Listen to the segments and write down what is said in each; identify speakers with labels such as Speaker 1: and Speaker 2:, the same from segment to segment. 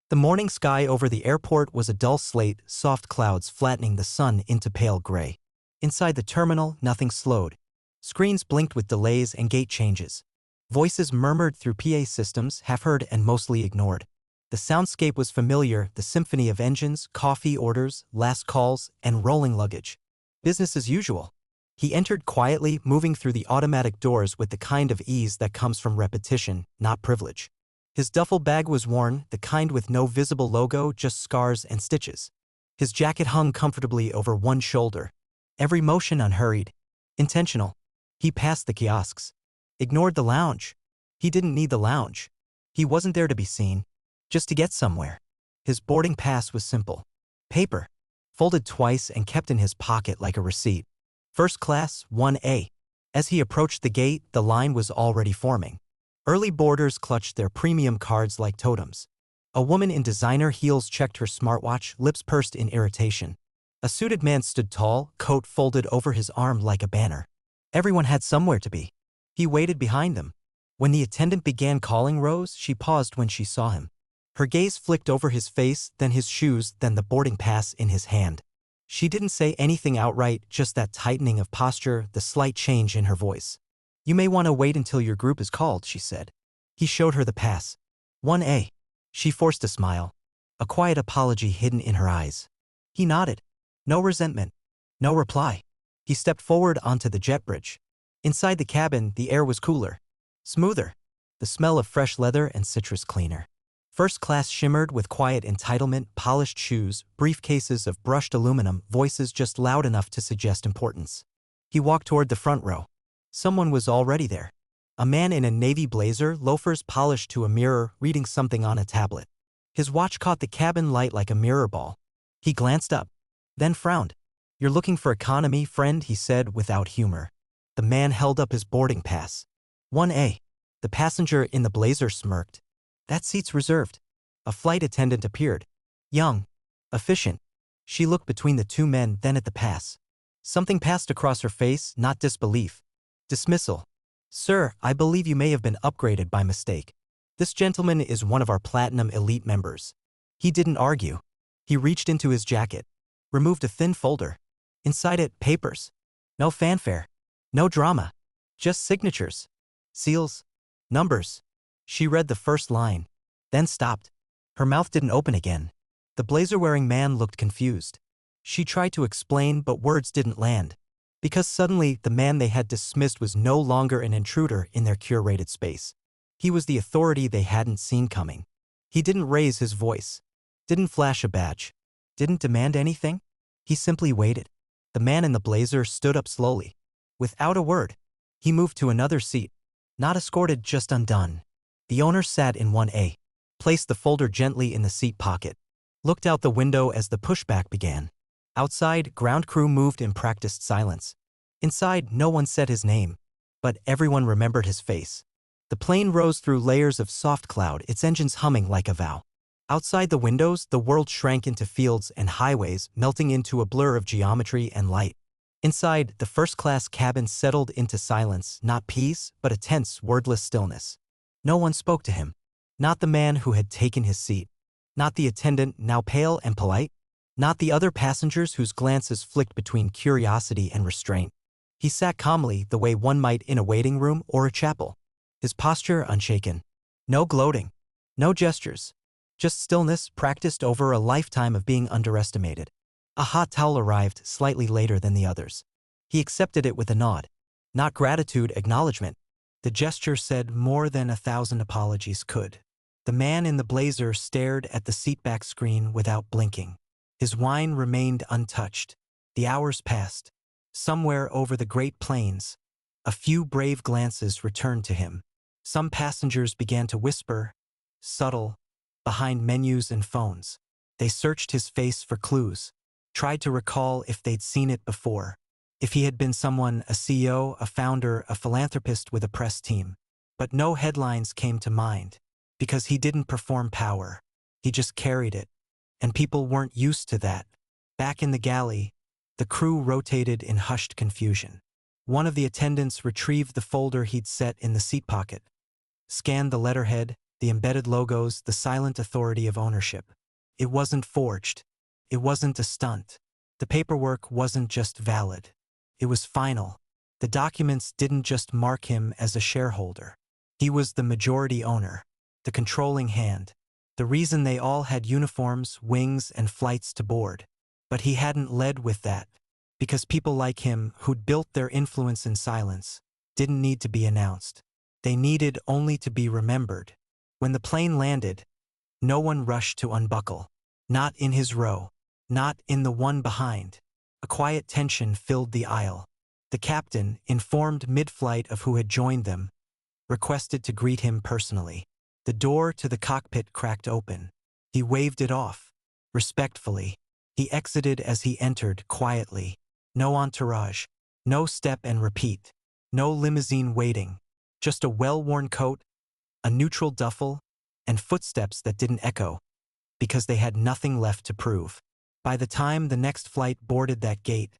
Speaker 1: The morning sky over the airport was a dull slate, soft clouds flattening the sun into pale gray. Inside the terminal, nothing slowed. Screens blinked with delays and gate changes. Voices murmured through PA systems, half-heard and mostly ignored. The soundscape was familiar, the symphony of engines, coffee orders, last calls, and rolling luggage. Business as usual. He entered quietly, moving through the automatic doors with the kind of ease that comes from repetition, not privilege. His duffel bag was worn, the kind with no visible logo, just scars and stitches. His jacket hung comfortably over one shoulder. Every motion unhurried. Intentional. He passed the kiosks. Ignored the lounge. He didn't need the lounge. He wasn't there to be seen. Just to get somewhere. His boarding pass was simple. Paper. Folded twice and kept in his pocket like a receipt. First class, 1A. As he approached the gate, the line was already forming. Early boarders clutched their premium cards like totems. A woman in designer heels checked her smartwatch, lips pursed in irritation. A suited man stood tall, coat folded over his arm like a banner. Everyone had somewhere to be. He waited behind them. When the attendant began calling Rose, she paused when she saw him. Her gaze flicked over his face, then his shoes, then the boarding pass in his hand. She didn't say anything outright, just that tightening of posture, the slight change in her voice. "You may want to wait until your group is called," she said. He showed her the pass. 1A. She forced a smile. A quiet apology hidden in her eyes. He nodded. No resentment. No reply. He stepped forward onto the jet bridge. Inside the cabin, the air was cooler. Smoother. The smell of fresh leather and citrus cleaner. First class shimmered with quiet entitlement, polished shoes, briefcases of brushed aluminum, voices just loud enough to suggest importance. He walked toward the front row. Someone was already there. A man in a navy blazer, loafers polished to a mirror, reading something on a tablet. His watch caught the cabin light like a mirror ball. He glanced up, then frowned. "You're looking for economy, friend," he said without humor. The man held up his boarding pass. 1A. The passenger in the blazer smirked. "That seat's reserved." A flight attendant appeared. Young. Efficient. She looked between the two men, then at the pass. Something passed across her face, not disbelief. Dismissal. "Sir, I believe you may have been upgraded by mistake. This gentleman is one of our Platinum Elite members." He didn't argue. He reached into his jacket. Removed a thin folder. Inside it, papers. No fanfare. No drama. Just signatures. Seals. Numbers. She read the first line. Then stopped. Her mouth didn't open again. The blazer-wearing man looked confused. She tried to explain, but words didn't land. Because suddenly, the man they had dismissed was no longer an intruder in their curated space. He was the authority they hadn't seen coming. He didn't raise his voice. Didn't flash a badge. Didn't demand anything. He simply waited. The man in the blazer stood up slowly. Without a word. He moved to another seat. Not escorted, just undone. The owner sat in 1A. Placed the folder gently in the seat pocket. Looked out the window as the pushback began. Outside, ground crew moved in practiced silence. Inside, no one said his name. But everyone remembered his face. The plane rose through layers of soft cloud, its engines humming like a vow. Outside the windows, the world shrank into fields and highways, melting into a blur of geometry and light. Inside, the first-class cabin settled into silence, not peace, but a tense, wordless stillness. No one spoke to him. Not the man who had taken his seat. Not the attendant, now pale and polite. Not the other passengers whose glances flicked between curiosity and restraint. He sat calmly, the way one might in a waiting room or a chapel. His posture unshaken. No gloating. No gestures. Just stillness practiced over a lifetime of being underestimated. A hot towel arrived slightly later than the others. He accepted it with a nod. Not gratitude, acknowledgement. The gesture said more than 1,000 apologies could. The man in the blazer stared at the seatback screen without blinking. His wine remained untouched. The hours passed. Somewhere over the Great Plains, a few brave glances returned to him. Some passengers began to whisper, subtle, behind menus and phones. They searched his face for clues. Tried to recall if they'd seen it before. If he had been someone, a CEO, a founder, a philanthropist with a press team. But no headlines came to mind. Because he didn't perform power. He just carried it. And people weren't used to that. Back in the galley, the crew rotated in hushed confusion. One of the attendants retrieved the folder he'd set in the seat pocket. Scanned the letterhead, the embedded logos, the silent authority of ownership. It wasn't forged. It wasn't a stunt. The paperwork wasn't just valid. It was final. The documents didn't just mark him as a shareholder. He was the majority owner, the controlling hand, the reason they all had uniforms, wings, and flights to board. But he hadn't led with that, because people like him, who'd built their influence in silence, didn't need to be announced. They needed only to be remembered. When the plane landed, no one rushed to unbuckle. Not in his row. Not in the one behind. A quiet tension filled the aisle. The captain, informed mid-flight of who had joined them, requested to greet him personally. The door to the cockpit cracked open. He waved it off, respectfully. He exited as he entered, quietly. No entourage. No step and repeat. No limousine waiting. Just a well-worn coat, a neutral duffel, and footsteps that didn't echo, because they had nothing left to prove. By the time the next flight boarded that gate,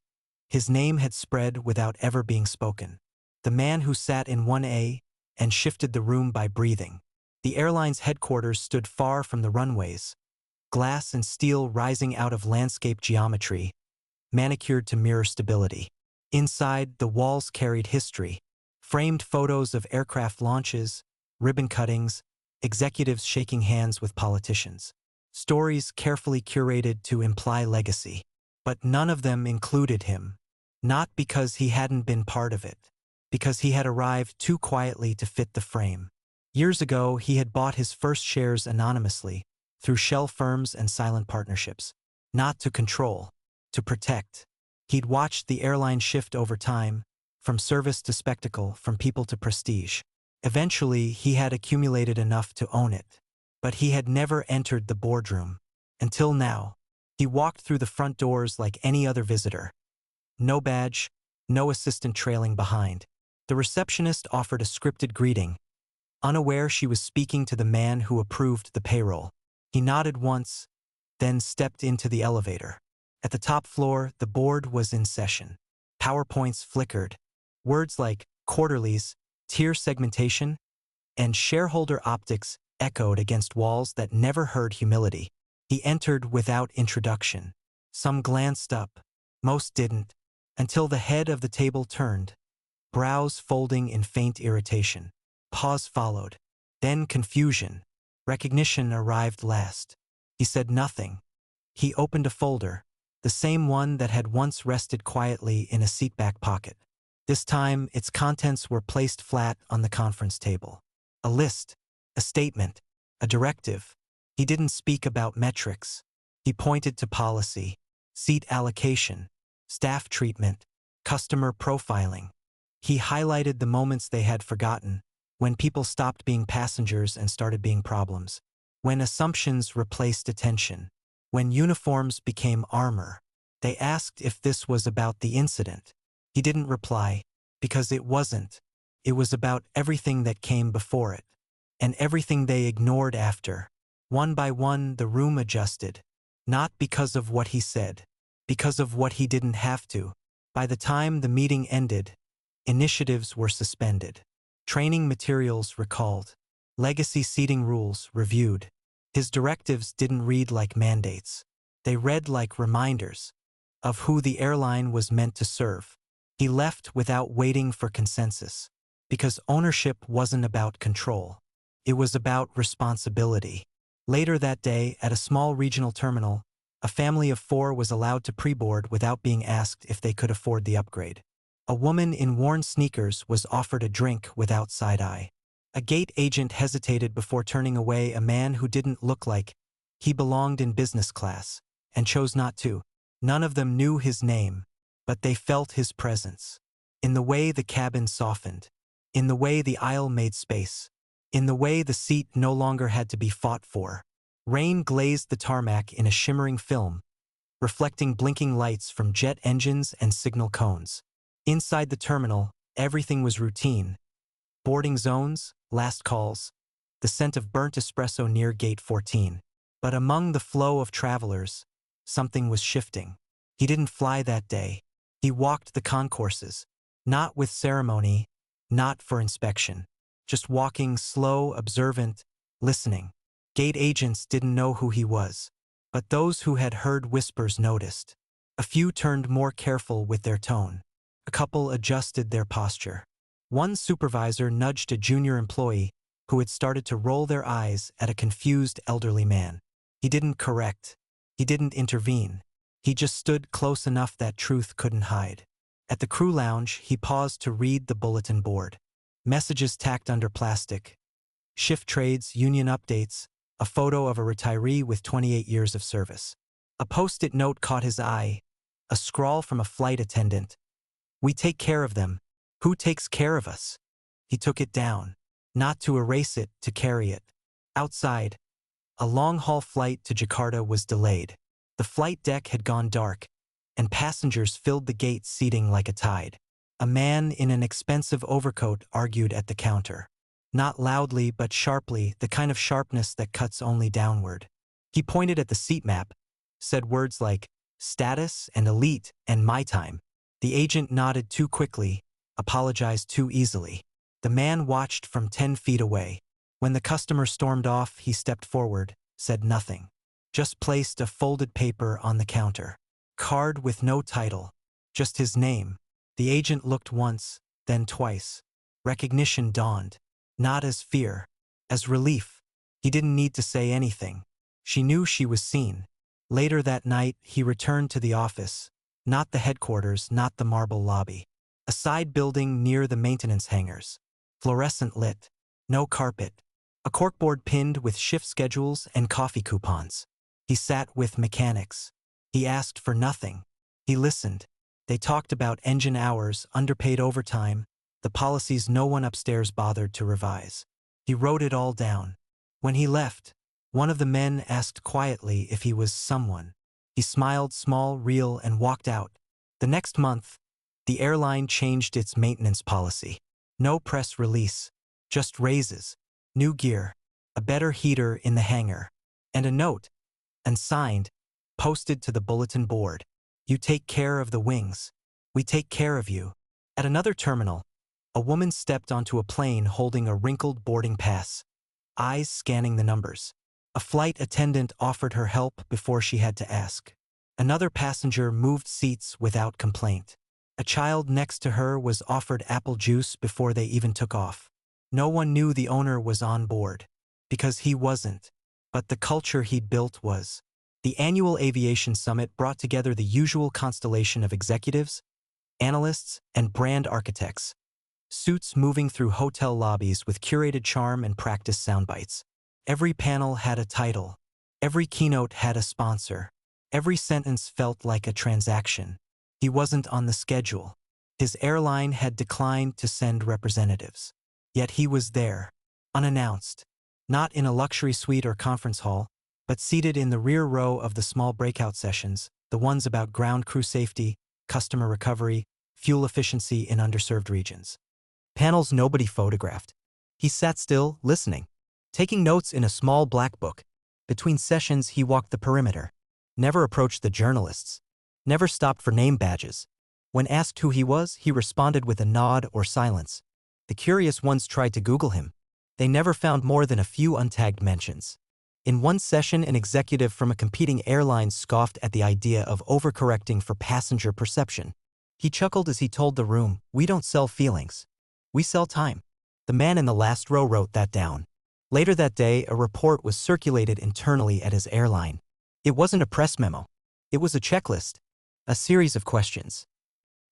Speaker 1: his name had spread without ever being spoken. The man who sat in 1A and shifted the room by breathing. The airline's headquarters stood far from the runways, glass and steel rising out of landscape geometry, manicured to mirror stability. Inside, the walls carried history, framed photos of aircraft launches, ribbon cuttings, executives shaking hands with politicians. Stories carefully curated to imply legacy. But none of them included him. Not because he hadn't been part of it. Because he had arrived too quietly to fit the frame. Years ago, he had bought his first shares anonymously, through shell firms and silent partnerships. Not to control, to protect. He'd watched the airline shift over time, from service to spectacle, from people to prestige. Eventually, he had accumulated enough to own it. But he had never entered the boardroom. Until now. He walked through the front doors like any other visitor. No badge, no assistant trailing behind. The receptionist offered a scripted greeting, unaware she was speaking to the man who approved the payroll. He nodded once, then stepped into the elevator. At the top floor, the board was in session. PowerPoints flickered. Words like quarterlies, tier segmentation, and shareholder optics echoed against walls that never heard humility. He entered without introduction. Some glanced up. Most didn't, until the head of the table turned, brows folding in faint irritation. Pause followed. Then confusion. Recognition arrived last. He said nothing. He opened a folder, the same one that had once rested quietly in a seatback pocket. This time, its contents were placed flat on the conference table. A list, a statement, a directive. He didn't speak about metrics. He pointed to policy, seat allocation, staff treatment, customer profiling. He highlighted the moments they had forgotten, when people stopped being passengers and started being problems, when assumptions replaced attention, when uniforms became armor. They asked if this was about the incident. He didn't reply, because it wasn't. It was about everything that came before it, and everything they ignored after. One by one, the room adjusted, not because of what he said, because of what he didn't have to. By the time the meeting ended, initiatives were suspended, training materials recalled, legacy seating rules reviewed. His directives didn't read like mandates. They read like reminders of who the airline was meant to serve. He left without waiting for consensus, because ownership wasn't about control. It was about responsibility. Later that day, at a small regional terminal, a family of 4 was allowed to pre-board without being asked if they could afford the upgrade. A woman in worn sneakers was offered a drink without side-eye. A gate agent hesitated before turning away a man who didn't look like he belonged in business class, and chose not to. None of them knew his name, but they felt his presence. In the way the cabin softened, in the way the aisle made space, in the way the seat no longer had to be fought for. Rain glazed the tarmac in a shimmering film, reflecting blinking lights from jet engines and signal cones. Inside the terminal, everything was routine. Boarding zones, last calls, the scent of burnt espresso near gate 14. But among the flow of travelers, something was shifting. He didn't fly that day. He walked the concourses, not with ceremony, not for inspection. Just walking, slow, observant, listening. Gate agents didn't know who he was, but those who had heard whispers noticed. A few turned more careful with their tone. A couple adjusted their posture. One supervisor nudged a junior employee who had started to roll their eyes at a confused elderly man. He didn't correct. He didn't intervene. He just stood close enough that truth couldn't hide. At the crew lounge, he paused to read the bulletin board. Messages tacked under plastic. Shift trades, union updates, a photo of a retiree with 28 years of service. A post-it note caught his eye, a scrawl from a flight attendant. "We take care of them. Who takes care of us?" He took it down. Not to erase it, to carry it. Outside, a long-haul flight to Jakarta was delayed. The flight deck had gone dark, and passengers filled the gate seating like a tide. A man in an expensive overcoat argued at the counter. Not loudly but sharply, the kind of sharpness that cuts only downward. He pointed at the seat map, said words like status and elite and my time. The agent nodded too quickly, apologized too easily. The man watched from 10 feet away. When the customer stormed off, he stepped forward, said nothing. Just placed a folded paper on the counter. Card with no title, just his name. The agent looked once, then twice. Recognition dawned. Not as fear, as relief. He didn't need to say anything. She knew she was seen. Later that night, he returned to the office. Not the headquarters, not the marble lobby. A side building near the maintenance hangars. Fluorescent lit. No carpet. A corkboard pinned with shift schedules and coffee coupons. He sat with mechanics. He asked for nothing. He listened. They talked about engine hours, underpaid overtime, the policies no one upstairs bothered to revise. He wrote it all down. When he left, one of the men asked quietly if he was someone. He smiled small, real, and walked out. The next month, the airline changed its maintenance policy. No press release, just raises, new gear, a better heater in the hangar, and a note, and signed, posted to the bulletin board. "You take care of the wings. We take care of you." At another terminal, a woman stepped onto a plane holding a wrinkled boarding pass, eyes scanning the numbers. A flight attendant offered her help before she had to ask. Another passenger moved seats without complaint. A child next to her was offered apple juice before they even took off. No one knew the owner was on board, because he wasn't. But the culture he'd built was. The annual aviation summit brought together the usual constellation of executives, analysts, and brand architects. Suits moving through hotel lobbies with curated charm and practice soundbites. Every panel had a title. Every keynote had a sponsor. Every sentence felt like a transaction. He wasn't on the schedule. His airline had declined to send representatives. Yet he was there, unannounced. Not in a luxury suite or conference hall, but seated in the rear row of the small breakout sessions, the ones about ground crew safety, customer recovery, fuel efficiency in underserved regions. Panels nobody photographed. He sat still, listening, taking notes in a small black book. Between sessions, he walked the perimeter. Never approached the journalists. Never stopped for name badges. When asked who he was, he responded with a nod or silence. The curious ones tried to Google him. They never found more than a few untagged mentions. In one session, an executive from a competing airline scoffed at the idea of overcorrecting for passenger perception. He chuckled as he told the room, "We don't sell feelings. We sell time." The man in the last row wrote that down. Later that day, a report was circulated internally at his airline. It wasn't a press memo. It was a checklist, a series of questions.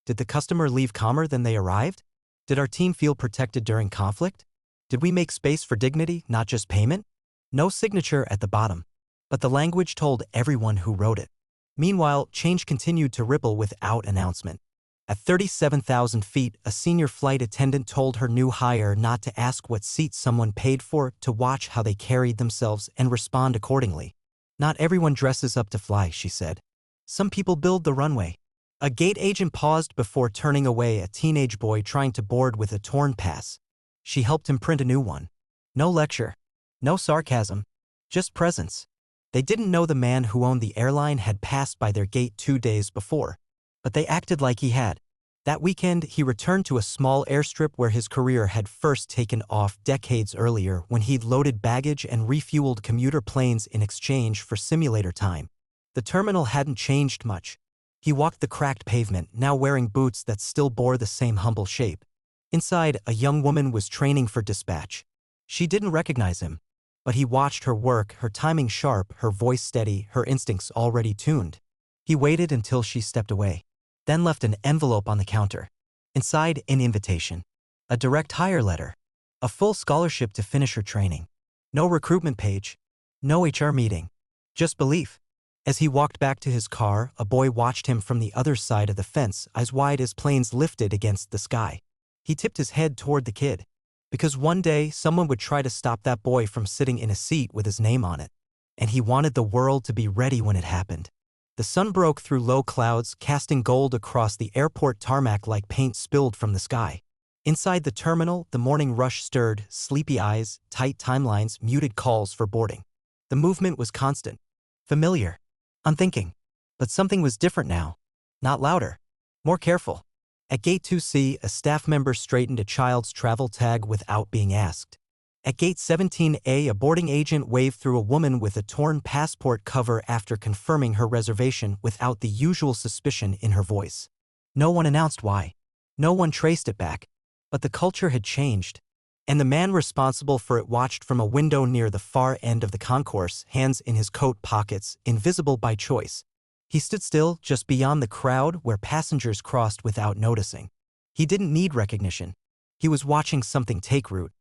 Speaker 1: Did the customer leave calmer than they arrived? Did our team feel protected during conflict? Did we make space for dignity, not just payment? No signature at the bottom, but the language told everyone who wrote it. Meanwhile, change continued to ripple without announcement. At 37,000 feet, a senior flight attendant told her new hire not to ask what seat someone paid for, to watch how they carried themselves and respond accordingly. "Not everyone dresses up to fly," she said. "Some people build the runway." A gate agent paused before turning away a teenage boy trying to board with a torn pass. She helped him print a new one. No lecture. No sarcasm. Just presence. They didn't know the man who owned the airline had passed by their gate 2 days before, but they acted like he had. That weekend, he returned to a small airstrip where his career had first taken off decades earlier when he'd loaded baggage and refueled commuter planes in exchange for simulator time. The terminal hadn't changed much. He walked the cracked pavement, now wearing boots that still bore the same humble shape. Inside, a young woman was training for dispatch. She didn't recognize him, but he watched her work, her timing sharp, her voice steady, her instincts already tuned. He waited until she stepped away, then left an envelope on the counter. Inside, an invitation. A direct hire letter. A full scholarship to finish her training. No recruitment page. No HR meeting. Just belief. As he walked back to his car, a boy watched him from the other side of the fence, eyes wide as planes lifted against the sky. He tipped his head toward the kid. Because one day, someone would try to stop that boy from sitting in a seat with his name on it. And he wanted the world to be ready when it happened. The sun broke through low clouds, casting gold across the airport tarmac like paint spilled from the sky. Inside the terminal, the morning rush stirred, sleepy eyes, tight timelines, muted calls for boarding. The movement was constant, familiar, unthinking. But something was different now. Not louder, more careful. At Gate 2C, a staff member straightened a child's travel tag without being asked. At Gate 17A, a boarding agent waved through a woman with a torn passport cover after confirming her reservation without the usual suspicion in her voice. No one announced why. No one traced it back. But the culture had changed. And the man responsible for it watched from a window near the far end of the concourse, hands in his coat pockets, invisible by choice. He stood still, just beyond the crowd where passengers crossed without noticing. He didn't need recognition. He was watching something take root.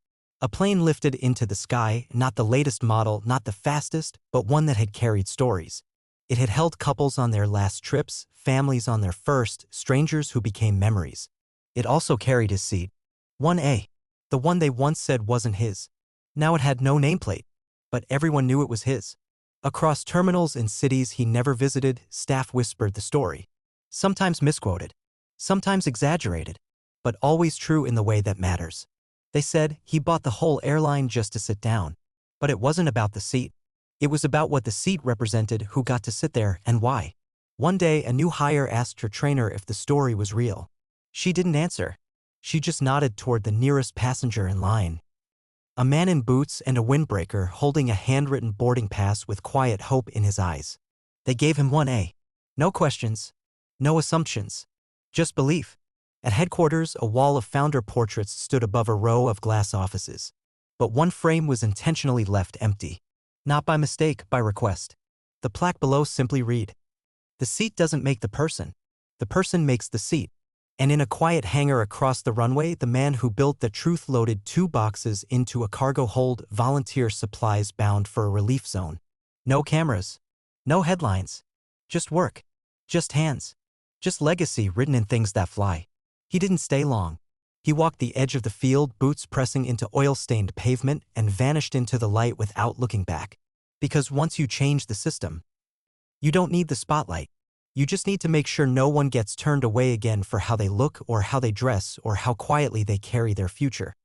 Speaker 1: A plane lifted into the sky, not the latest model, not the fastest, but one that had carried stories. It had held couples on their last trips, families on their first, strangers who became memories. It also carried his seat. 1A. The one they once said wasn't his. Now it had no nameplate. But everyone knew it was his. Across terminals in cities he never visited, staff whispered the story. Sometimes misquoted. Sometimes exaggerated. But always true in the way that matters. They said he bought the whole airline just to sit down. But it wasn't about the seat. It was about what the seat represented, who got to sit there, and why. One day, a new hire asked her trainer if the story was real. She didn't answer. She just nodded toward the nearest passenger in line. A man in boots and a windbreaker holding a handwritten boarding pass with quiet hope in his eyes. They gave him 1A. No questions. No assumptions. Just belief. At headquarters, a wall of founder portraits stood above a row of glass offices. But one frame was intentionally left empty. Not by mistake, by request. The plaque below simply read, "The seat doesn't make the person. The person makes the seat." And in a quiet hangar across the runway, the man who built the truth loaded 2 boxes into a cargo hold, volunteer supplies bound for a relief zone. No cameras. No headlines. Just work. Just hands. Just legacy written in things that fly. He didn't stay long. He walked the edge of the field, boots pressing into oil-stained pavement, and vanished into the light without looking back. Because once you change the system, you don't need the spotlight. You just need to make sure no one gets turned away again for how they look or how they dress or how quietly they carry their future.